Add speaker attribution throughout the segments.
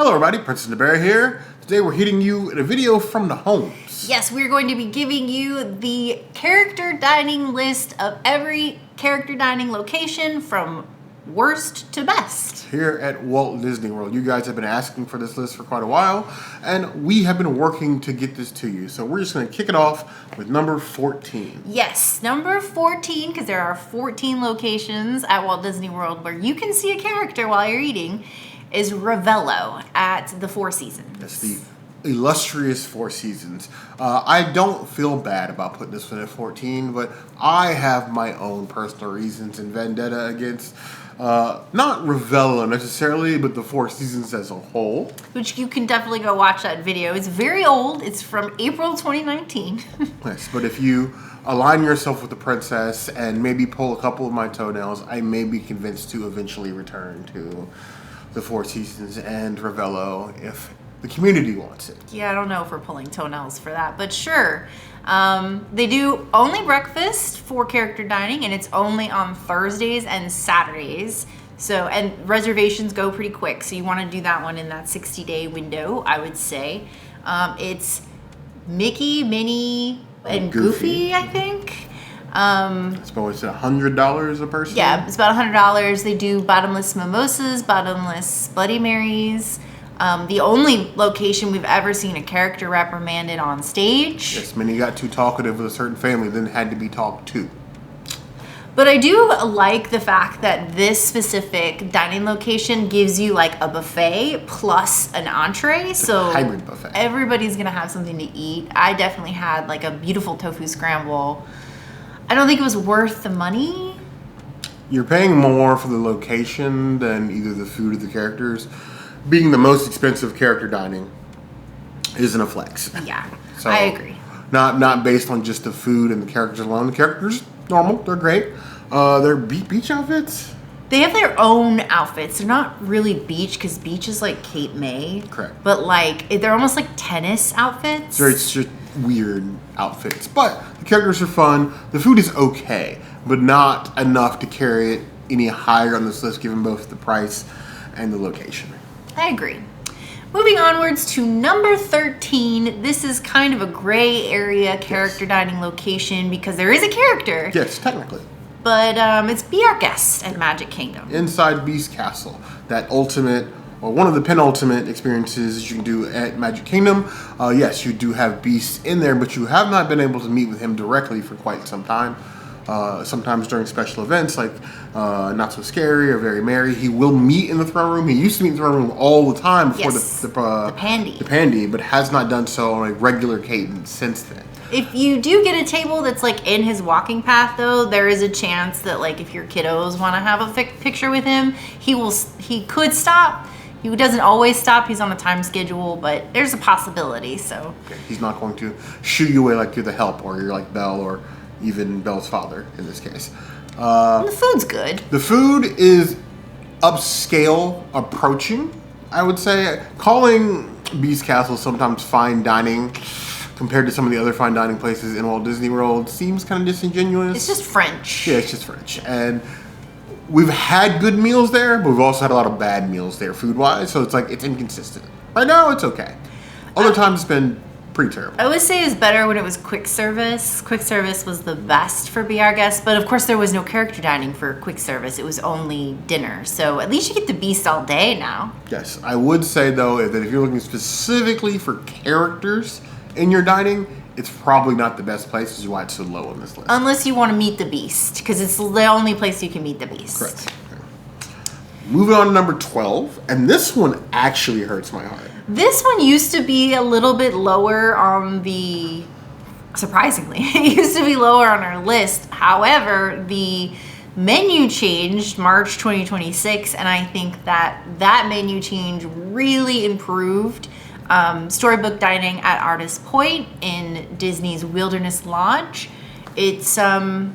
Speaker 1: Hello everybody, Princess and the Bear here. Today we're hitting you in a video from the homes.
Speaker 2: Yes, we're going to be giving you the character dining list of every character dining location from worst to best.
Speaker 1: Here at Walt Disney World. You guys have been asking for this list for quite a while, and we have been working to get this to you. So we're just going to kick it off with number 14.
Speaker 2: Yes, number 14, because there are 14 locations at Walt Disney World where you can see a character while you're eating, is Ravello at the Four Seasons.
Speaker 1: That's the illustrious Four Seasons. I don't feel bad about putting this one at 14, but I have my own personal reasons and vendetta against not Ravello necessarily, but the Four Seasons as a whole.
Speaker 2: Which you can definitely go watch that video. It's very old. It's from April 2019.
Speaker 1: Yes, but if you align yourself with the princess and maybe pull a couple of my toenails, I may be convinced to eventually return to the Four Seasons and Ravello if the community wants it.
Speaker 2: Yeah, I don't know if we're pulling toenails for that, but sure. They do only breakfast for character dining, and it's only on Thursdays and Saturdays. So, and reservations go pretty quick, so you want to do that one in that 60-day window, I would say. It's Mickey, Minnie, and Goofy, I think.
Speaker 1: It's about $100 a person?
Speaker 2: Yeah, it's about $100. They do bottomless mimosas, bottomless Bloody Marys. The only location we've ever seen a character reprimanded on stage.
Speaker 1: Yes, Minnie got too talkative with a certain family, then had to be talked to.
Speaker 2: But I do like the fact that this specific dining location gives you like a buffet plus an entree. So
Speaker 1: hybrid buffet.
Speaker 2: Everybody's gonna have something to eat. I definitely had like a beautiful tofu scramble. I don't think it was worth the money.
Speaker 1: You're paying more for the location than either the food or the characters. Being the most expensive character dining isn't a flex.
Speaker 2: Yeah,
Speaker 1: So,
Speaker 2: I agree.
Speaker 1: Not based on just the food and the characters alone. The characters, normal, they're great. They're beach outfits.
Speaker 2: They have their own outfits. They're not really beach, because beach is like Cape May.
Speaker 1: Correct.
Speaker 2: But like, they're almost like tennis outfits.
Speaker 1: It's just weird outfits. But the characters are fun. The food is okay, but not enough to carry it any higher on this list given both the price and the location.
Speaker 2: I agree. Moving onwards to number 13. This is kind of a gray area character dining location because there is a character.
Speaker 1: Yes, technically.
Speaker 2: But it's Be Our Guest at Magic Kingdom.
Speaker 1: Inside Beast Castle. That ultimate, or one of the penultimate experiences you can do at Magic Kingdom. Yes, you do have Beast in there, but you have not been able to meet with him directly for quite some time. Sometimes during special events like Not So Scary or Very Merry, he will meet in the throne room. He used to meet in the throne room all the time before the Pandy, but has not done so on a regular cadence since then.
Speaker 2: If you do get a table that's like in his walking path, though, there is a chance that like if your kiddos want to have a picture with him, he could stop. He doesn't always stop. He's on a time schedule, but there's a possibility. So
Speaker 1: he's not going to shoo you away like you're the help or you're like Belle or even Belle's father in this case.
Speaker 2: The food's good.
Speaker 1: The food is upscale approaching, I would say. Calling Beast Castle sometimes fine dining compared to some of the other fine dining places in Walt Disney World seems kind of disingenuous.
Speaker 2: It's just French.
Speaker 1: Yeah, it's just French. And we've had good meals there, but we've also had a lot of bad meals there food-wise, so it's like it's inconsistent. Right now, it's okay. Other times, it's been pretty terrible.
Speaker 2: I would say it's better when it was quick service. Quick service was the best for Be Our Guest, but of course there was no character dining for quick service. It was only dinner. So at least you get the Beast all day now.
Speaker 1: Yes, I would say though that if you're looking specifically for characters in your dining, it's probably not the best place, which is why it's so low on this list.
Speaker 2: Unless you want to meet the Beast, because it's the only place you can meet the Beast.
Speaker 1: Correct. Moving on to number 12, and this one actually hurts my heart.
Speaker 2: This one used to be a little bit lower on the, surprisingly, it used to be lower on our list. However, the menu changed March 2026, and I think that menu change really improved storybook dining at Artist Point in Disney's Wilderness Lodge. It's a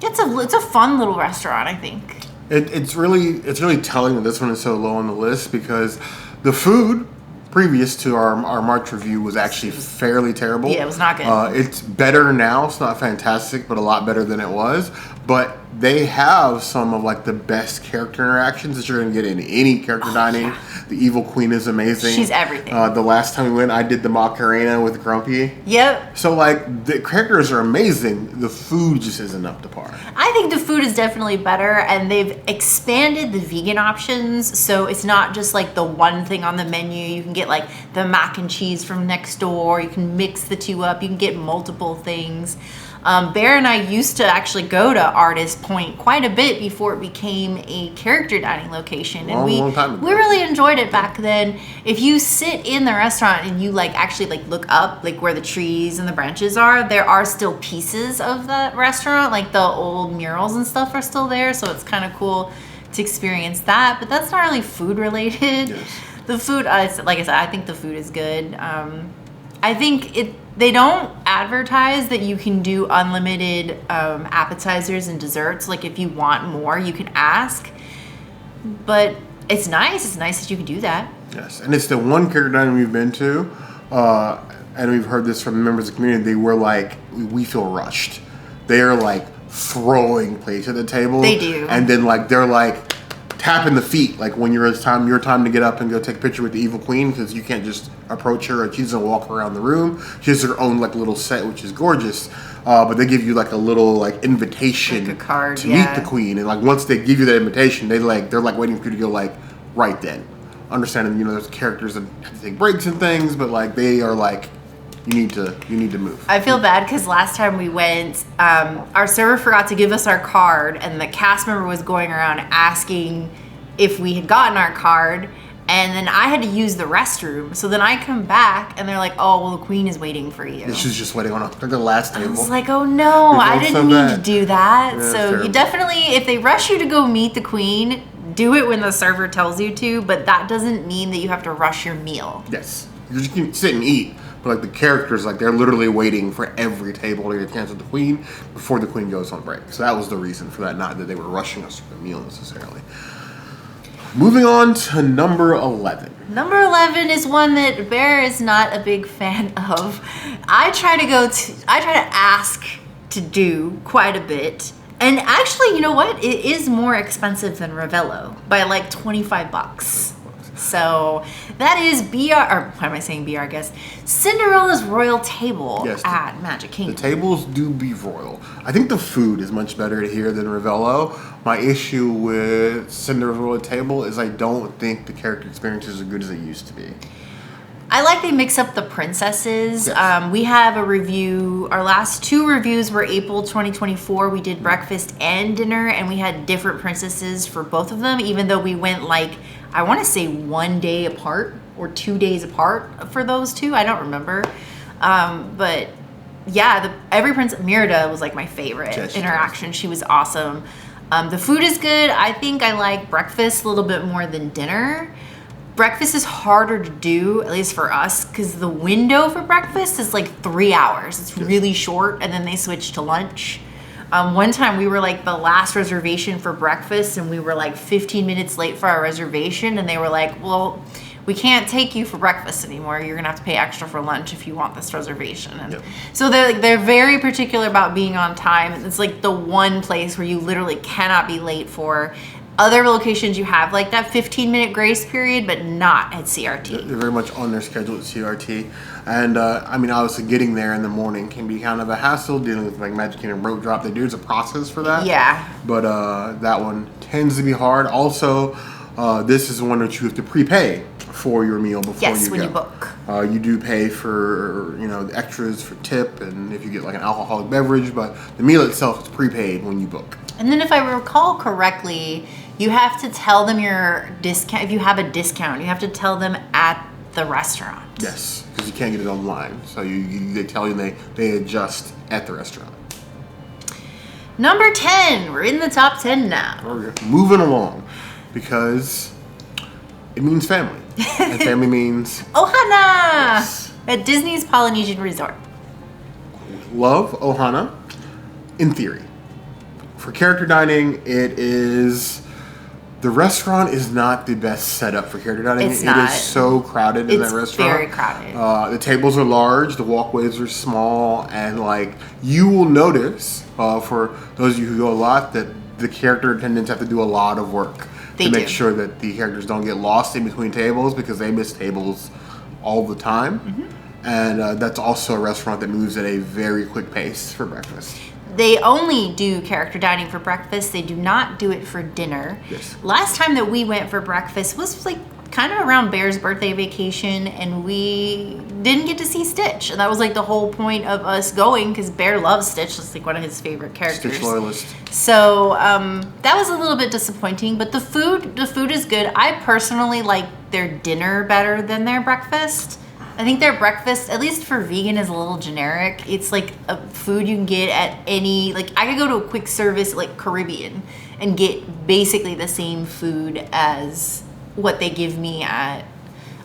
Speaker 2: fun little restaurant, I think.
Speaker 1: It's really telling that this one is so low on the list because the food previous to our March review was actually fairly terrible.
Speaker 2: Yeah, it was not good.
Speaker 1: It's better now. It's not fantastic, but a lot better than it was. But they have some of like the best character interactions that you're going to get in any character dining.
Speaker 2: Yeah.
Speaker 1: The Evil Queen is amazing.
Speaker 2: She's everything.
Speaker 1: The last time we went, I did the Macarena with Grumpy.
Speaker 2: Yep.
Speaker 1: So like the characters are amazing. The food just isn't up to par.
Speaker 2: I think the food is definitely better, and they've expanded the vegan options, so it's not just like the one thing on the menu. You can get like the mac and cheese from next door. You can mix the two up. You can get multiple things. Bear and I used to actually go to Artist Point quite a bit before it became a character dining location, and
Speaker 1: Long time ago.
Speaker 2: we really enjoyed it back then. If you sit in the restaurant and you like actually like look up like where the trees and the branches are, there are still pieces of that restaurant, like the old murals and stuff are still there, so it's kind of cool to experience that. But that's not really food related.
Speaker 1: Yes.
Speaker 2: The food, like I said, I think the food is good. I think they don't advertise that you can do unlimited appetizers and desserts. Like if you want more, you can ask. But it's nice. It's nice that you can do that.
Speaker 1: Yes, and it's the one character dining we've been to, and we've heard this from members of the community. They were like, we feel rushed. They are like throwing plates at the table.
Speaker 2: They do.
Speaker 1: And then like they're like tapping the feet, like when your time to get up and go take a picture with the Evil Queen, because you can't just approach her. She doesn't walk around the room. She has her own like little set, which is gorgeous. But they give you like a little like invitation
Speaker 2: Like a card,
Speaker 1: to
Speaker 2: yeah.
Speaker 1: meet the Queen, and like once they give you that invitation, they're like waiting for you to go like right then. Understanding, there's characters that have to take breaks and things, but like they are like, you need to move.
Speaker 2: I feel bad because last time we went, our server forgot to give us our card, and the cast member was going around asking if we had gotten our card, and then I had to use the restroom. So then I come back, and they're like, "Oh, well, the Queen is waiting for you."
Speaker 1: And she's just waiting on the last table.
Speaker 2: I was like, "Oh no, I
Speaker 1: felt
Speaker 2: didn't
Speaker 1: so
Speaker 2: need
Speaker 1: bad.
Speaker 2: to do that."
Speaker 1: Yeah,
Speaker 2: So
Speaker 1: terrible.
Speaker 2: you definitely, if they rush you to go meet the Queen, do it when the server tells you to. But that doesn't mean that you have to rush your meal.
Speaker 1: Yes, you just can sit and eat, but like the characters, like they're literally waiting for every table to get a chance with the Queen before the Queen goes on break. So that was the reason for that, not that they were rushing us through the meal necessarily. Moving on to number 11.
Speaker 2: Number 11 is one that Bear is not a big fan of. I try to ask to do quite a bit. And actually, you know what? It is more expensive than Ravello by like $25. So that is BR, or why am I saying BR, I guess? Cinderella's Royal Table
Speaker 1: Yes,
Speaker 2: at Magic
Speaker 1: The
Speaker 2: Kingdom.
Speaker 1: tables do be royal. I think the food is much better here than Ravello. My issue with Cinderella's Royal Table is I don't think the character experiences are good as they used to be.
Speaker 2: I like they mix up the princesses.
Speaker 1: Yes.
Speaker 2: We have a review. Our last two reviews were April 2024. We did breakfast and dinner, and we had different princesses for both of them, even though we went like, I want to say 1 day apart or 2 days apart for those two. I don't remember. But yeah, every princess, Merida was like my favorite
Speaker 1: Yes, she
Speaker 2: interaction. She was awesome. The food is good. I think I like breakfast a little bit more than dinner. Breakfast is harder to do, at least for us, because the window for breakfast is like 3 hours. It's really short, and then they switch to lunch. One time we were like the last reservation for breakfast, and we were like 15 minutes late for our reservation, and they were like, well, we can't take you for breakfast anymore. You're gonna have to pay extra for lunch if you want this reservation. And so they're very particular about being on time. It's like the one place where you literally cannot be late for. Other locations you have like that 15-minute grace period, but not at CRT.
Speaker 1: They're very much on their schedule at CRT. And I mean, obviously getting there in the morning can be kind of a hassle, dealing with like Magic Kingdom rope drop. There's a process for that.
Speaker 2: Yeah.
Speaker 1: But that one tends to be hard. Also, this is one that you have to prepay for your meal before you go.
Speaker 2: Yes, when you book.
Speaker 1: You do pay for, the extras for tip and if you get like an alcoholic beverage, but the meal itself is prepaid when you book.
Speaker 2: And then if I recall correctly, you have to tell them your discount. If you have a discount, you have to tell them at the restaurant.
Speaker 1: Yes, because you can't get it online. So they tell you they adjust at the restaurant.
Speaker 2: Number 10. We're in the top 10 now.
Speaker 1: We're moving along because it means family. And family means
Speaker 2: Ohana!
Speaker 1: Yes.
Speaker 2: At Disney's Polynesian Resort.
Speaker 1: love Ohana in theory. For character dining, it is... The restaurant is not the best setup for character dining.
Speaker 2: It's not.
Speaker 1: It is so crowded in
Speaker 2: It's
Speaker 1: that restaurant.
Speaker 2: very crowded.
Speaker 1: The tables are large, the walkways are small, and like you will notice, for those of you who go a lot, that the character attendants have to do a lot of work to make sure that the characters don't get lost in between tables because they miss tables all the time. Mm-hmm. And that's also a restaurant that moves at a very quick pace for breakfast.
Speaker 2: They only do character dining for breakfast. They do not do it for dinner.
Speaker 1: Yes.
Speaker 2: Last time that we went for breakfast was like kind of around Bear's birthday vacation, and we didn't get to see Stitch. And that was like the whole point of us going because Bear loves Stitch. It's like one of his favorite characters.
Speaker 1: Stitch loyalist.
Speaker 2: So that was a little bit disappointing, but the food is good. I personally like their dinner better than their breakfast. I think their breakfast, at least for vegan, is a little generic. It's like a food you can get at any, like I could go to a quick service like Caribbean and get basically the same food as what they give me at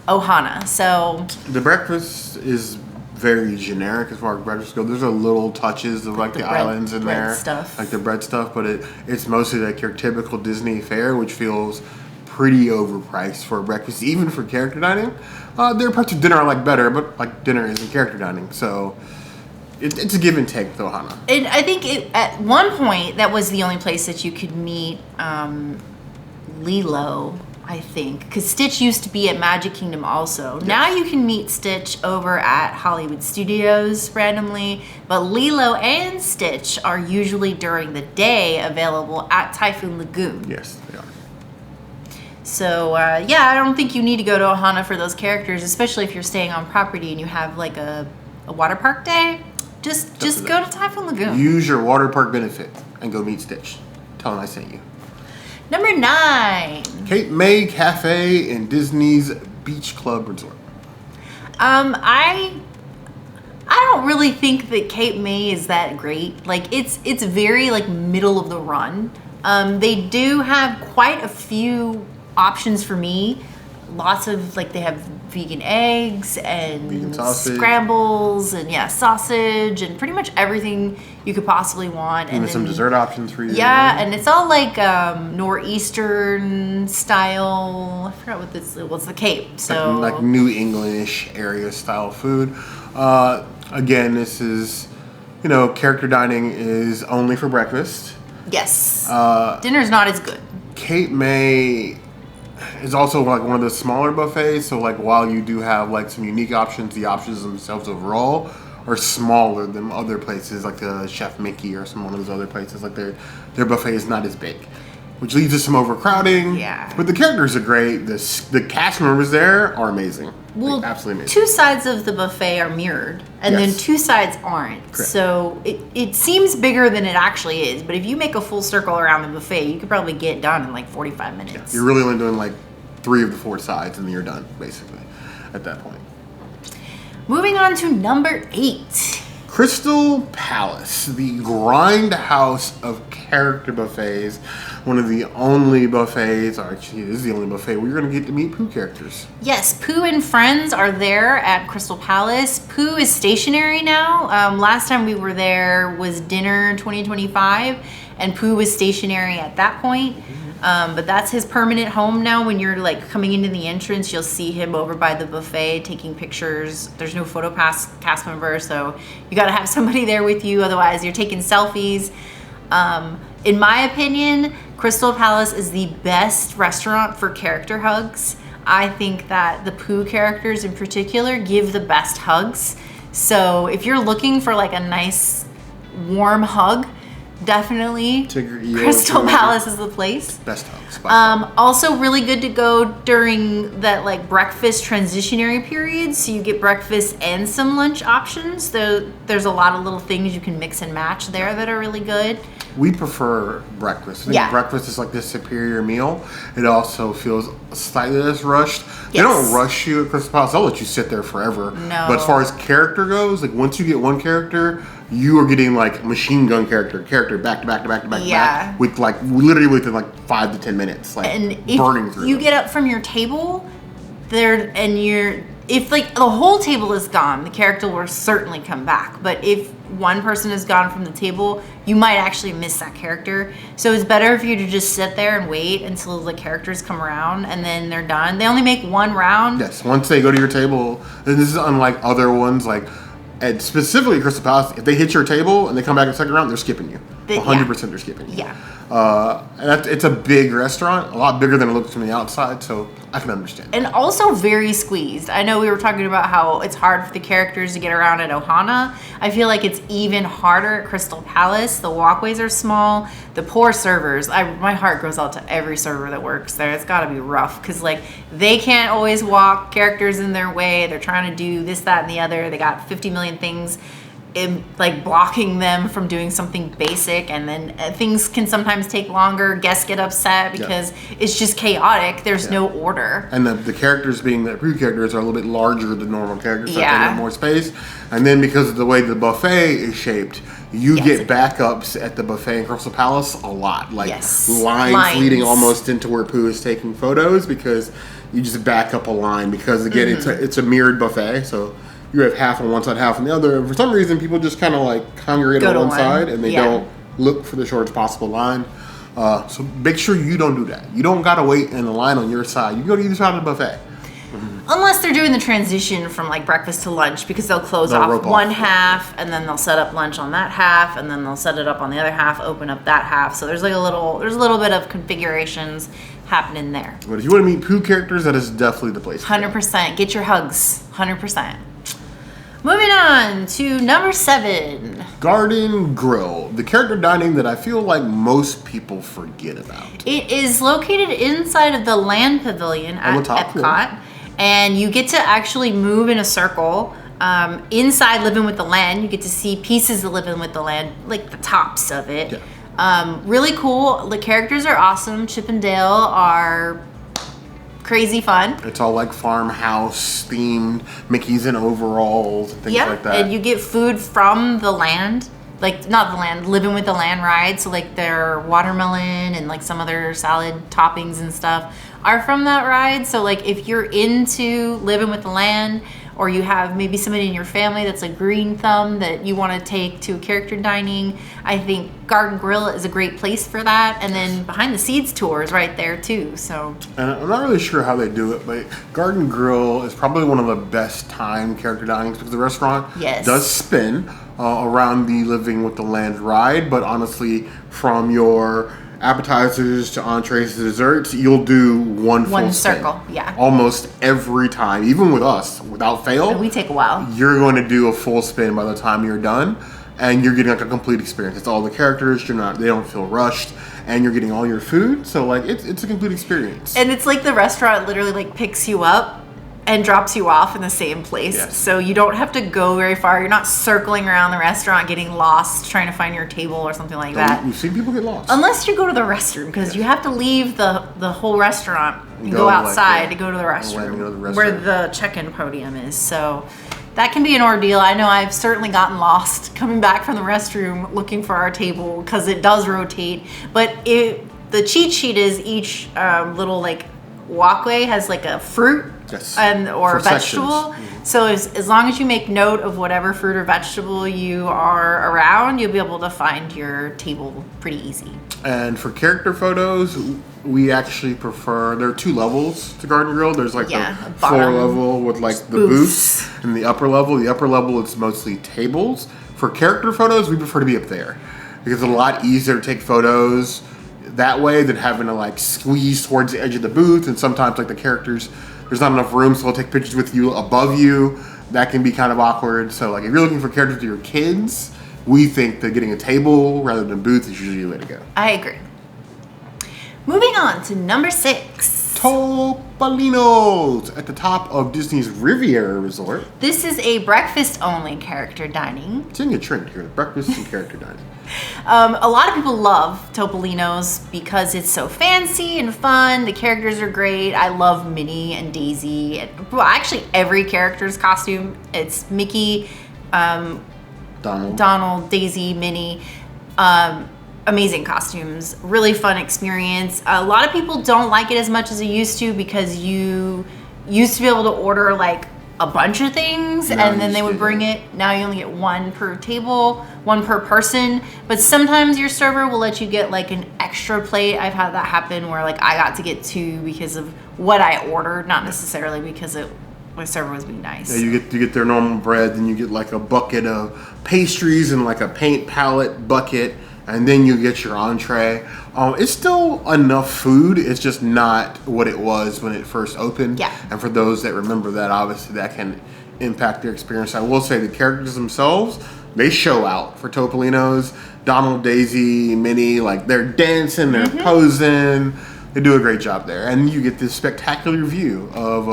Speaker 2: Ohana. So
Speaker 1: the breakfast is very generic as far as breakfast goes. There's a little touches of like the islands in there,
Speaker 2: stuff.
Speaker 1: like the bread stuff, but it's mostly like your typical Disney fare, which feels pretty overpriced for breakfast, even for character dining. There are parts of dinner I like better, but like dinner isn't character dining, so it's a give and take with Ohana.
Speaker 2: And I think at one point that was the only place that you could meet Lilo, I think, because Stitch used to be at Magic Kingdom also. Yes. Now you can meet Stitch over at Hollywood Studios randomly, but Lilo and Stitch are usually during the day available at Typhoon Lagoon.
Speaker 1: Yes, they are.
Speaker 2: So, yeah, I don't think you need to go to Ohana for those characters, especially if you're staying on property and you have like a water park day. Just go to Typhoon Lagoon.
Speaker 1: Use your water park benefit and go meet Stitch. Tell him I sent you.
Speaker 2: Number 9.
Speaker 1: Cape May Cafe in Disney's Beach Club Resort.
Speaker 2: I don't really think that Cape May is that great. Like it's very like middle of the run. They do have quite a few options for me. Lots of like they have vegan eggs and
Speaker 1: vegan sausage,
Speaker 2: scrambles and sausage and pretty much everything you could possibly want.
Speaker 1: Even some dessert options for you.
Speaker 2: Yeah, and it's all like northeastern style. I forgot what this was. The Cape. So
Speaker 1: like New Englandish area style food. Again, this is character dining is only for breakfast.
Speaker 2: Yes. Dinner's not as good.
Speaker 1: Cape May is also like one of the smaller buffets, so like while you do have like some unique options, the options themselves overall are smaller than other places like the Chef Mickey or some one of those other places. Like their buffet is not as big, which leads to some overcrowding.
Speaker 2: Yeah. But
Speaker 1: the characters are great. The cast members there are amazing.
Speaker 2: Well,
Speaker 1: like, absolutely amazing.
Speaker 2: 2 sides of the buffet are mirrored, and then 2 sides aren't. Correct. So it seems bigger than it actually is. But if you make a full circle around the buffet, you could probably get done in like 45 minutes.
Speaker 1: Yeah, you're really only doing like 3 of the 4 sides, and then you're done basically at that point.
Speaker 2: Moving on to number 8.
Speaker 1: Crystal Palace, the grind house of character buffets. One of the only buffets, or actually it is the only buffet where you're going to get to meet Pooh characters.
Speaker 2: Yes, Pooh and friends are there at Crystal Palace. Pooh is stationary now. Last time we were there was dinner 2025, and Pooh was stationary at that point. But that's his permanent home now. When you're like coming into the entrance, you'll see him over by the buffet taking pictures. There's no photo pass cast member, so you got to have somebody there with you. Otherwise, you're taking selfies. In my opinion, Crystal Palace is the best restaurant for character hugs. I think that the Pooh characters in particular give the best hugs. So if you're looking for like a nice warm hug, definitely Crystal Palace is the place.
Speaker 1: Best hugs.
Speaker 2: Also really good to go during that like breakfast transitionary period, so you get breakfast and some lunch options. There's a lot of little things you can mix and match there that are really good.
Speaker 1: We prefer breakfast. I think breakfast is like the superior meal. It also feels slightly less rushed. Yes. They don't rush you at Crystal Palace. They'll let you sit there forever.
Speaker 2: No.
Speaker 1: But as far as character goes, like once you get one character, you are getting like machine gun character back to back with like literally within like 5 to 10 minutes, like
Speaker 2: and
Speaker 1: burning through.
Speaker 2: You get up from your table there, and if like the whole table is gone, the character will certainly come back. But if one person is gone from the table, you might actually miss that character. So it's better for you to just sit there and wait until the characters come around, and then they're done. They only make one round.
Speaker 1: Yes, once they go to your table, and this is unlike other ones, like and specifically Crystal Palace, if they hit your table and they come back in the second round, they're skipping you. 100% they're skipping.
Speaker 2: Yeah.
Speaker 1: And it's a big restaurant, a lot bigger than it looks from the outside, so I can understand.
Speaker 2: And also very squeezed. I know we were talking about how it's hard for the characters to get around at Ohana. I feel like it's even harder at Crystal Palace. The walkways are small. The poor servers. My heart goes out to every server that works there. It's got to be rough because like they can't always walk. Characters in their way. They're trying to do this, that, and the other. They got 50 million things like blocking them from doing something basic, and then things can sometimes take longer. Guests get upset because it's just chaotic. There's no order, and
Speaker 1: the characters being the approved characters are a little bit larger than normal characters, so they get more space. And then because of the way the buffet is shaped, you get backups at the buffet in Crystal Palace a lot, like lines leading almost into where Pooh is taking photos, because you just back up a line, because again it's a mirrored buffet, so you have half on one side, half on the other. And for some reason, people just kind of like congregate on one side, and they don't look for the shortest possible line. So make sure you don't do that. You don't got to wait in the line on your side. You go to either side of the buffet.
Speaker 2: Unless they're doing the transition from like breakfast to lunch, because they'll close off one half, and then they'll set up lunch on that half, and then they'll set it up on the other half, open up that half. So there's a little bit of configurations happening there.
Speaker 1: But if you want to meet Pooh characters, that is definitely the place.
Speaker 2: 100%. Get your hugs. 100%. Moving on to number 7.
Speaker 1: Garden Grill, the character dining that I feel like most people forget about.
Speaker 2: It is located inside of the Land Pavilion at Epcot, and you get to actually move in a circle. Inside Living with the Land, you get to see pieces of Living with the Land, like the tops of it. Yeah. Really cool. The characters are awesome. Chip and Dale are crazy fun.
Speaker 1: It's all like farmhouse themed, Mickey's in overalls, and things like that.
Speaker 2: And you get food from the land, like not the land, Living with the Land ride. So like their watermelon and like some other salad toppings and stuff are from that ride. So like if you're into Living with the Land, or you have maybe somebody in your family that's a green thumb that you want to take to character dining, I think Garden Grill is a great place for that. And then Behind the Scenes tour is right there too. So,
Speaker 1: and I'm not really sure how they do it, but Garden Grill is probably one of the best timed character dinings, because the restaurant does spin around the Living with the Land ride. But honestly, from your appetizers to entrees to desserts, you'll do one full
Speaker 2: circle,
Speaker 1: almost every time. Even with us, without fail,
Speaker 2: and we take a while.
Speaker 1: You're going to do a full spin by the time you're done, and you're getting like a complete experience. It's all the characters. They don't feel rushed, and you're getting all your food. So like it's a complete experience.
Speaker 2: And it's like the restaurant literally like picks you up and drops you off in the same place. So you don't have to go very far. You're not circling around the restaurant getting lost trying to find your table or something like that.
Speaker 1: You've seen people get lost.
Speaker 2: Unless you go to the restroom, because you have to leave the whole restaurant and go outside to go to the restroom, where the check-in podium is. So that can be an ordeal. I know I've certainly gotten lost coming back from the restroom looking for our table, because it does rotate. But the cheat sheet is each little like walkway has like a fruit or a vegetable. So as long as you make note of whatever fruit or vegetable you are around, you'll be able to find your table pretty easy.
Speaker 1: And for character photos, we actually prefer, there are 2 levels to Garden Grill. There's like the floor level with like the booths, and the upper level. The upper level, it's mostly tables. For character photos, we prefer to be up there, because it's a lot easier to take photos that way than having to like squeeze towards the edge of the booth. And sometimes like the characters, there's not enough room, so they'll take pictures with you above you. That can be kind of awkward. So like if you're looking for characters with your kids, we think that getting a table rather than a booth is usually the way to go.
Speaker 2: I agree. Moving on to number 6.
Speaker 1: Topolino's at the top of Disney's Riviera Resort.
Speaker 2: This is a breakfast-only character dining.
Speaker 1: It's in a trend here, breakfast and character dining.
Speaker 2: A lot of people love Topolino's because it's so fancy and fun. The characters are great. I love Minnie and Daisy. Well, actually, every character's costume. It's Mickey, Donald, Daisy, Minnie. Amazing costumes. Really fun experience. A lot of people don't like it as much as they used to, because you used to be able to order like a bunch of things, and then they would bring it. Now you only get 1 per table, 1 per person. But sometimes your server will let you get like an extra plate. I've had that happen where like I got to get 2 because of what I ordered, not necessarily because my server was being nice.
Speaker 1: Yeah, you get their normal bread, then you get like a bucket of pastries and like a paint palette bucket, and then you get your entree. It's still enough food. It's just not what it was when it first opened.
Speaker 2: Yeah.
Speaker 1: And for those that remember that, obviously that can impact their experience. I will say the characters themselves, they show out for Topolino's. Donald, Daisy, Minnie, like they're dancing, they're posing. They do a great job there, and you get this spectacular view of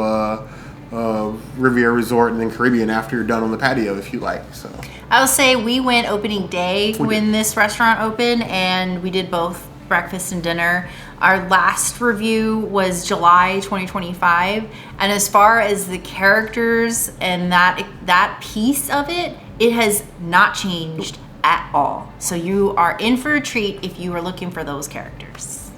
Speaker 1: Riviera Resort and then Caribbean after you're done on the patio, if you like. So
Speaker 2: I'll say we went opening day when this restaurant opened, and we did both breakfast and dinner. Our last review was July 2025, and as far as the characters and that piece of it, it has not changed at all. So you are in for a treat if you are looking for those characters.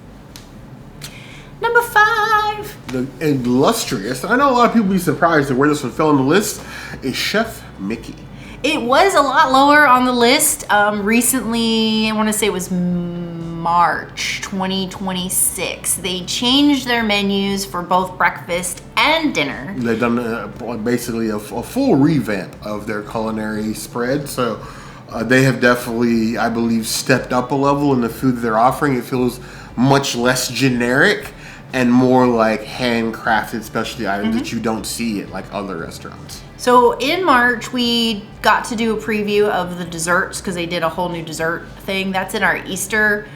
Speaker 2: Number 5.
Speaker 1: the illustrious, I know a lot of people will be surprised at where this one fell on the list, is Chef Mickey.
Speaker 2: It was a lot lower on the list. Recently, I want to say it was March 2026. They changed their menus for both breakfast and dinner.
Speaker 1: They've done basically a full revamp of their culinary spread. So they have definitely, I believe, stepped up a level in the food that they're offering. It feels much less generic and more like handcrafted specialty items that you don't see at like other restaurants.
Speaker 2: So in March, we got to do a preview of the desserts because they did a whole new dessert thing. That's in our Easter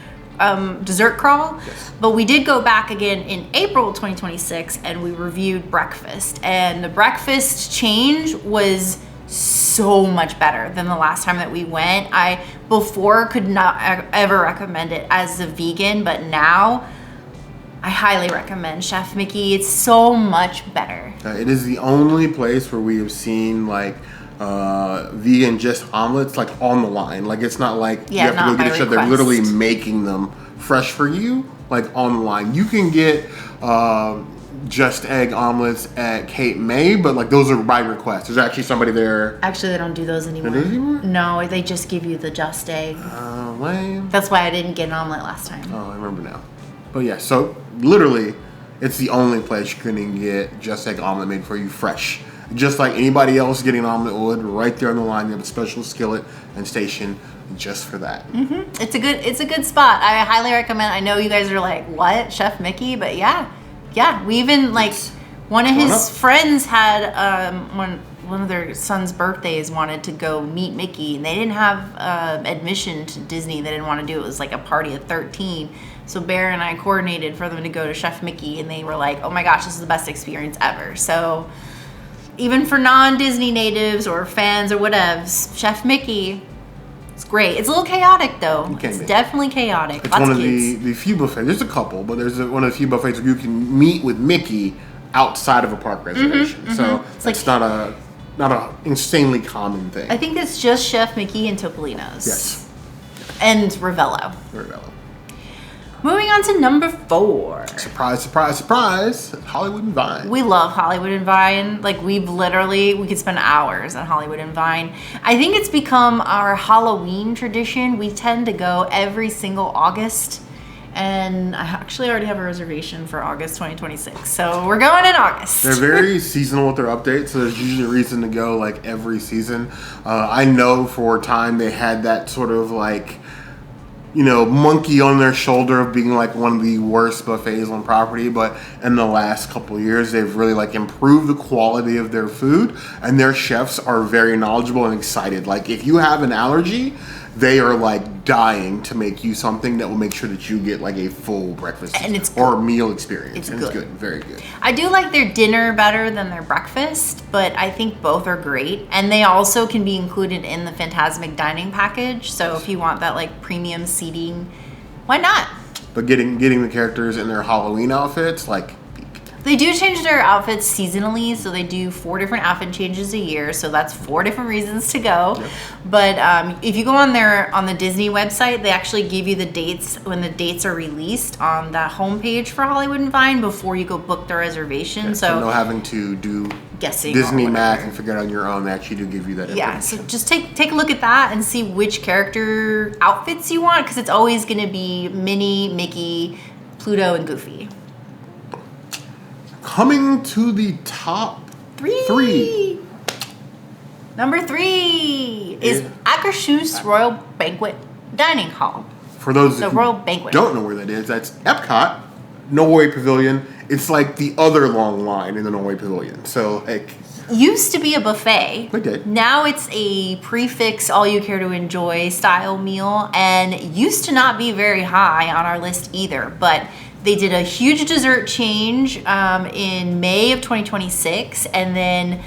Speaker 2: dessert crawl.
Speaker 1: Yes.
Speaker 2: But we did go back again in April 2026 and we reviewed breakfast. And the breakfast change was so much better than the last time that we went. I before could not ever recommend it as a vegan, but now I highly recommend Chef Mickey. It's so much better.
Speaker 1: It is the only place where we have seen like vegan just omelets like on the line. Like it's not like you have to go get a chef. They're literally making them fresh for you, like on the line. You can get just egg omelets at Cape May, but like those are by request. There's actually somebody there.
Speaker 2: Actually, they don't do those anymore.
Speaker 1: They do anymore?
Speaker 2: No, they just give you the just egg.
Speaker 1: Lame.
Speaker 2: That's why I didn't get an omelet last time.
Speaker 1: Oh, I remember now. But yeah, so literally, it's the only place you can get just egg omelet made for you fresh. Just like anybody else getting an omelet would, right there on the line. They have a special skillet and station just for that.
Speaker 2: It's a good spot. I highly recommend. I know you guys are like, what, Chef Mickey? But yeah. We even like one of his friends had one of their son's birthdays wanted to go meet Mickey, and they didn't have admission to Disney. They didn't want to do it. It was like a party of 13. So Bear and I coordinated for them to go to Chef Mickey, and they were like, oh my gosh, this is the best experience ever. So even for non-Disney natives or fans or whatevs, Chef Mickey, it's great. It's a little chaotic though. It's definitely chaotic.
Speaker 1: It's one of the few buffets. There's a couple, but there's one of the few buffets where you can meet with Mickey outside of a park reservation. So it's not a insanely common thing.
Speaker 2: I think it's just Chef Mickey and Topolino's.
Speaker 1: Yes.
Speaker 2: And Ravello.
Speaker 1: Ravello.
Speaker 2: Moving on to number 4.
Speaker 1: Surprise, surprise, surprise. Hollywood and Vine.
Speaker 2: We love Hollywood and Vine. Like we could spend hours at Hollywood and Vine. I think it's become our Halloween tradition. We tend to go every single August. And I actually already have a reservation for August 2026. So we're going in August.
Speaker 1: They're very seasonal with their updates, so there's usually a reason to go like every season. I know for a time they had that sort of like, monkey on their shoulder of being like one of the worst buffets on property, but in the last couple of years they've really like improved the quality of their food, and their chefs are very knowledgeable and excited. Like if you have an allergy, they are like dying to make you something that will make sure that you get like a full breakfast or meal experience. It's good, very good.
Speaker 2: I do like their dinner better than their breakfast, but I think both are great, and they also can be included in the Fantasmic dining package. So if you want that like premium seating, why not?
Speaker 1: But getting the characters in their Halloween outfits, like.
Speaker 2: They do change their outfits seasonally, so they do 4 different outfit changes a year, so that's 4 different reasons to go. Yep. But if you go on the Disney website, they actually give you the dates when the dates are released on that homepage for Hollywood and Vine before you go book the reservation.
Speaker 1: Yeah,
Speaker 2: so
Speaker 1: no having to do
Speaker 2: guessing
Speaker 1: Disney math and figure it out on your own. They actually do give you that information.
Speaker 2: Yeah, so just take a look at that and see which character outfits you want, because it's always going to be Minnie, Mickey, Pluto, and Goofy.
Speaker 1: Coming to the top 3.
Speaker 2: Number 3 is Akershus Royal Banquet Dining Hall.
Speaker 1: for those
Speaker 2: the
Speaker 1: who
Speaker 2: Royal Banquet
Speaker 1: don't know where that is, that's Epcot, Norway Pavilion. It's like the other long line in the Norway Pavilion. So, like,
Speaker 2: used to be a buffet.
Speaker 1: We did.
Speaker 2: Now it's a prefix all you care to enjoy style meal, and used to not be very high on our list either. But they did a huge dessert change in May of 2026, and then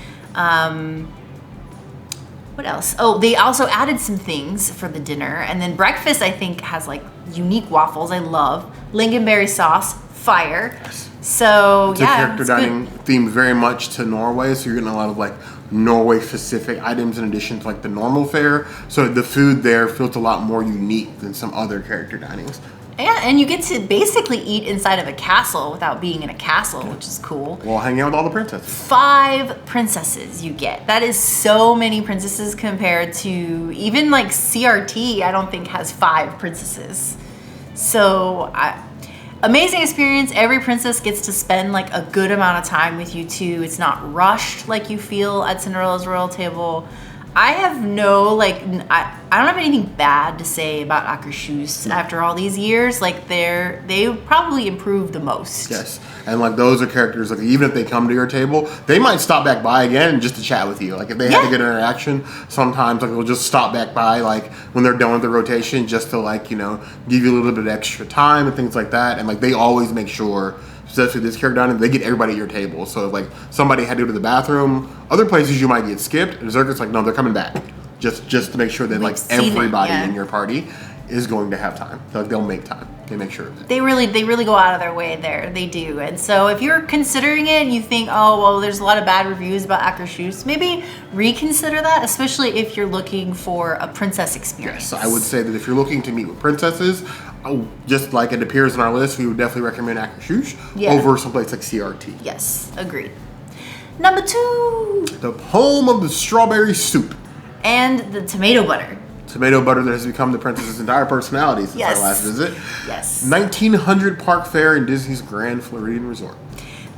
Speaker 2: what else? Oh, they also added some things for the dinner, and then breakfast I think has like unique waffles. I love lingonberry sauce, fire.
Speaker 1: Yes.
Speaker 2: So
Speaker 1: it's a character dining themed very much to Norway, so you're getting a lot of like Norway specific items in addition to like the normal fare. So the food there feels a lot more unique than some other character dinings.
Speaker 2: Yeah, and you get to basically eat inside of a castle without being in a castle, which is cool.
Speaker 1: Well, hang out with all the princesses. 5
Speaker 2: princesses you get. That is so many princesses compared to even like CRT, I don't think has 5 princesses. So amazing experience. Every princess gets to spend like a good amount of time with you too. It's not rushed like you feel at Cinderella's royal table. I have no like I don't have anything bad to say about Akershus after all these years. Like they probably improved the most.
Speaker 1: Yes, and like those are characters like even if they come to your table, they might stop back by again just to chat with you. Like if they have a good interaction, sometimes like they'll just stop back by like when they're done with the rotation just to like give you a little bit of extra time and things like that. And like they always make sure, especially this character dining, they get everybody at your table. So if like somebody had to go to the bathroom, other places you might get skipped. Zerka's like, no, they're coming back, just to make sure that like everybody in your party is going to have time. So like, they'll make time. They make sure of it.
Speaker 2: They really go out of their way there. They do. And so if you're considering it and you think, oh well, there's a lot of bad reviews about Akershus, maybe reconsider that, especially if you're looking for a princess experience.
Speaker 1: Yes, I would say that if you're looking to meet with princesses, just like it appears on our list, we would definitely recommend Akershus over someplace like CRT.
Speaker 2: Yes, agreed. Number 2.
Speaker 1: The home of the strawberry soup.
Speaker 2: And the tomato butter.
Speaker 1: Tomato butter that has become the princess's entire personality since our last visit.
Speaker 2: Yes.
Speaker 1: 1900 Park Fair in Disney's Grand Floridian Resort.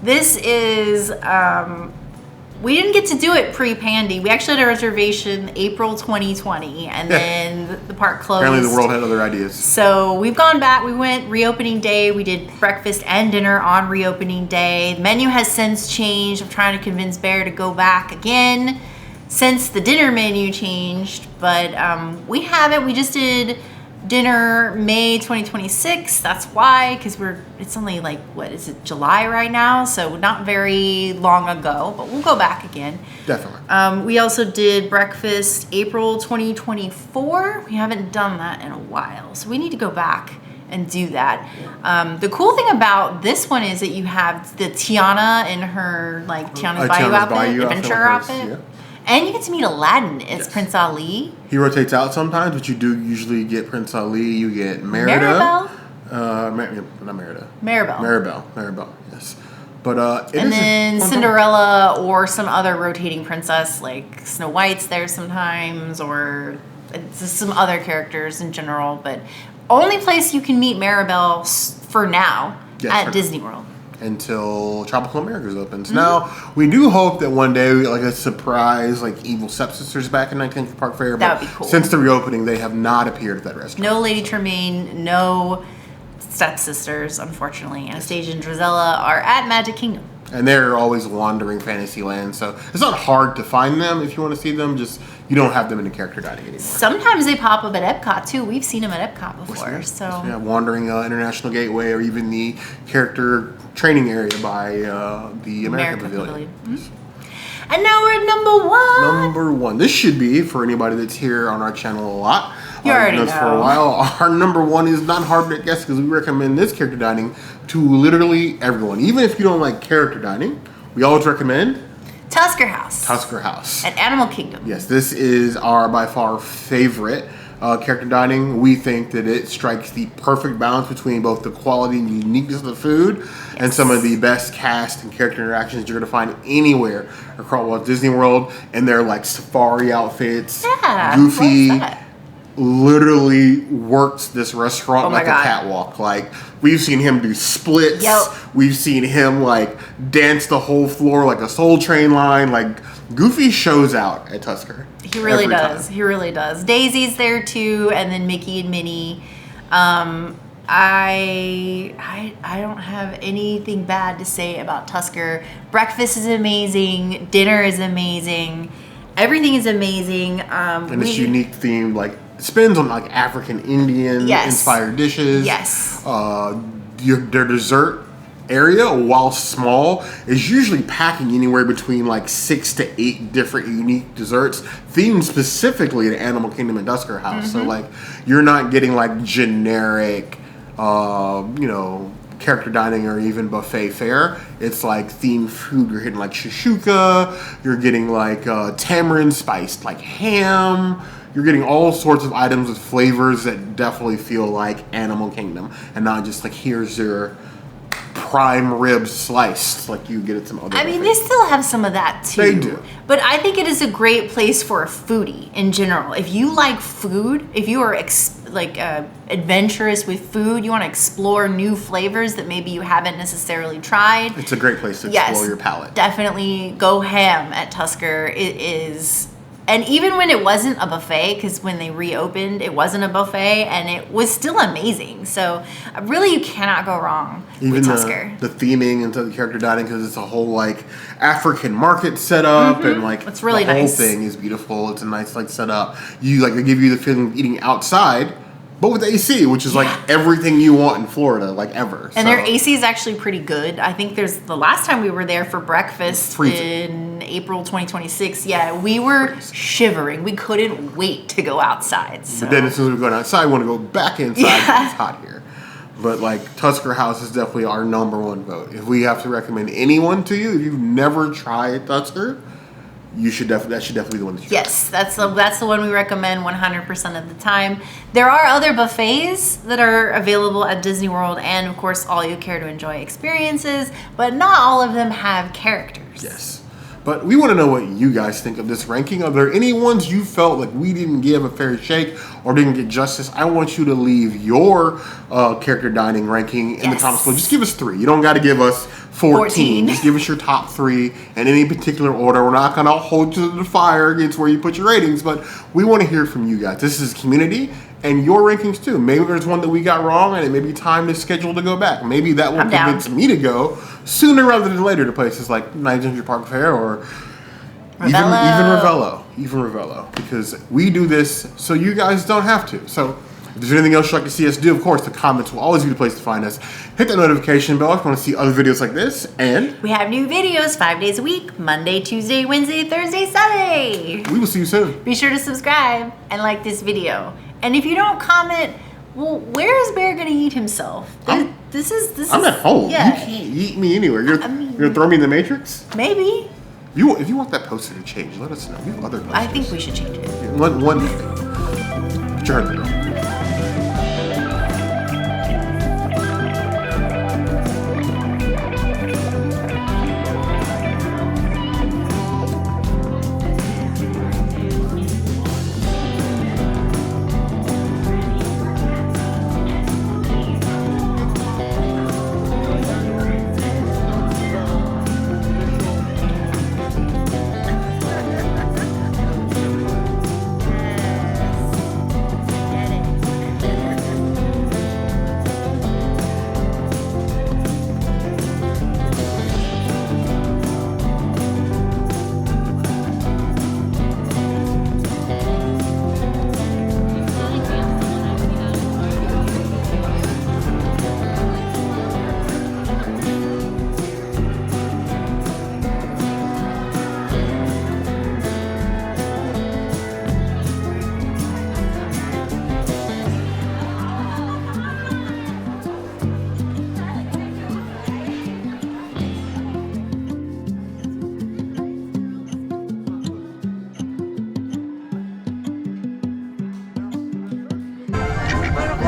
Speaker 2: This is, we didn't get to do it pre-Pandy. We actually had a reservation April 2020, and then the park closed.
Speaker 1: Apparently the world had other ideas.
Speaker 2: So we've gone back. We went reopening day. We did breakfast and dinner on reopening day. The menu has since changed. I'm trying to convince Bear to go back again since the dinner menu changed, but we haven't. We just did dinner May 2026. That's why, because it's only like, what is it, July right now? So not very long ago, but we'll go back again.
Speaker 1: Definitely.
Speaker 2: We also did breakfast April 2024. We haven't done that in a while, so we need to go back and do that. The cool thing about this one is that you have the Tiana in her like Tiana's Bayou outfit, adventure outfit. Yeah. And you get to meet Aladdin as Prince Ali.
Speaker 1: He rotates out sometimes, but you do usually get Prince Ali. You get Merida. Not Merida. Maribel, yes. But
Speaker 2: and then Cinderella or some other rotating princess, like Snow White's there sometimes, or some other characters in general. But only place you can meet Maribel for now at Disney World.
Speaker 1: Until Tropical Americas opens. Now, we do hope that one day, like a surprise, like evil stepsisters back in 19th Park Fair.
Speaker 2: That would be cool.
Speaker 1: Since the reopening, they have not appeared at that restaurant.
Speaker 2: No Lady Tremaine, no stepsisters, unfortunately. Anastasia and Drizella are at Magic Kingdom.
Speaker 1: And they're always wandering Fantasyland, so it's not hard to find them if you want to see them. Just you don't have them in a character dining anymore.
Speaker 2: Sometimes they pop up at Epcot too. We've seen them at Epcot before. So
Speaker 1: yeah, wandering International Gateway or even the character training area by the America Pavilion.
Speaker 2: Mm-hmm. And now we're at number 1.
Speaker 1: Number 1. This should be for anybody that's here on our channel a lot.
Speaker 2: You already know.
Speaker 1: For a while. Our number 1 is not hard to guess because we recommend this character dining to literally everyone. Even if you don't like character dining, we always recommend
Speaker 2: Tusker House.
Speaker 1: Tusker House.
Speaker 2: At Animal Kingdom.
Speaker 1: Yes, this is our by far favorite character dining. We think that it strikes the perfect balance between both the quality and uniqueness of the food and some of the best cast and character interactions you're going to find anywhere across Walt Disney World. And their like safari outfits.
Speaker 2: Yeah,
Speaker 1: Goofy literally works this restaurant like a catwalk. Like we've seen him do splits. We've seen him like dance the whole floor like a Soul Train line. Like Goofy shows out at Tusker.
Speaker 2: He really does. He really does. Daisy's there too, and then Mickey and Minnie. I don't have anything bad to say about Tusker. Breakfast is amazing. Dinner is amazing. Everything is amazing.
Speaker 1: And this unique theme, like, spins on like African Indian inspired dishes.
Speaker 2: Yes.
Speaker 1: Their dessert area, while small, is usually packing anywhere between like 6 to 8 different unique desserts themed specifically to Animal Kingdom and Tusker House. So like, you're not getting like generic, character dining or even buffet fare. It's like themed food. You're getting like shashuka. You're getting like tamarind spiced like ham. You're getting all sorts of items with flavors that definitely feel like Animal Kingdom, and not just like, here's your prime rib sliced like you get at some other.
Speaker 2: I mean, they still have some of that too.
Speaker 1: They do.
Speaker 2: But I think it is a great place for a foodie in general. If you like food, if you are adventurous with food, you want to explore new flavors that maybe you haven't necessarily tried.
Speaker 1: It's a great place to explore your palate.
Speaker 2: Definitely go ham at Tusker. It is. And even when it wasn't a buffet, because when they reopened, it wasn't a buffet, and it was still amazing. So really, you cannot go wrong with Tusker.
Speaker 1: The theming into the character dining, because it's a whole like African market setup, and like
Speaker 2: it's really
Speaker 1: the whole
Speaker 2: nice.
Speaker 1: thing is beautiful. It's a nice like setup. You like, they give you the feeling of eating outside, but with AC, which is like everything you want in Florida, like ever.
Speaker 2: And their AC is actually pretty good. I think the last time we were there for breakfast in April 2026, we were shivering. We couldn't wait to go outside. So.
Speaker 1: But then as soon as we go outside, we want to go back inside because it's hot here. But like, Tusker House is definitely our #1 vote. If we have to recommend anyone to you, if you've never tried Tusker, that should definitely be the one that you try.
Speaker 2: Yes, that's the one we recommend 100% of the time. There are other buffets that are available at Disney World, and of course, all you care to enjoy experiences, but not all of them have characters.
Speaker 1: Yes. But we want to know what you guys think of this ranking. Are there any ones you felt like we didn't give a fair shake or didn't get justice? I want you to leave your character dining ranking in the comments below. Just give us 3. You don't got to give us 14. Just give us your top 3 in any particular order. We're not going to hold you to the fire against where you put your ratings, but we want to hear from you guys. This is community and your rankings too. Maybe there's one that we got wrong and it may be time to schedule to go back. Maybe that will convince me to go sooner rather than later to places like Night Ginger Park Fair or even Ravello, because we do this so you guys don't have to. So if there's anything else you'd like to see us do, of course, the comments will always be the place to find us. Hit that notification bell if you want to see other videos like this. And
Speaker 2: we have new videos 5 days a week, Monday, Tuesday, Wednesday, Thursday, Sunday.
Speaker 1: We will see you soon.
Speaker 2: Be sure to subscribe and like this video. And if you don't comment, well, where is Bear going to eat himself? This is.
Speaker 1: I'm at home.
Speaker 2: Yeah.
Speaker 1: You can't eat me anywhere. You're going to throw me in the Matrix?
Speaker 2: Maybe.
Speaker 1: If you want that poster to change, let us know. We have other posters.
Speaker 2: I think we should change it.
Speaker 1: One day. But you heard the girl.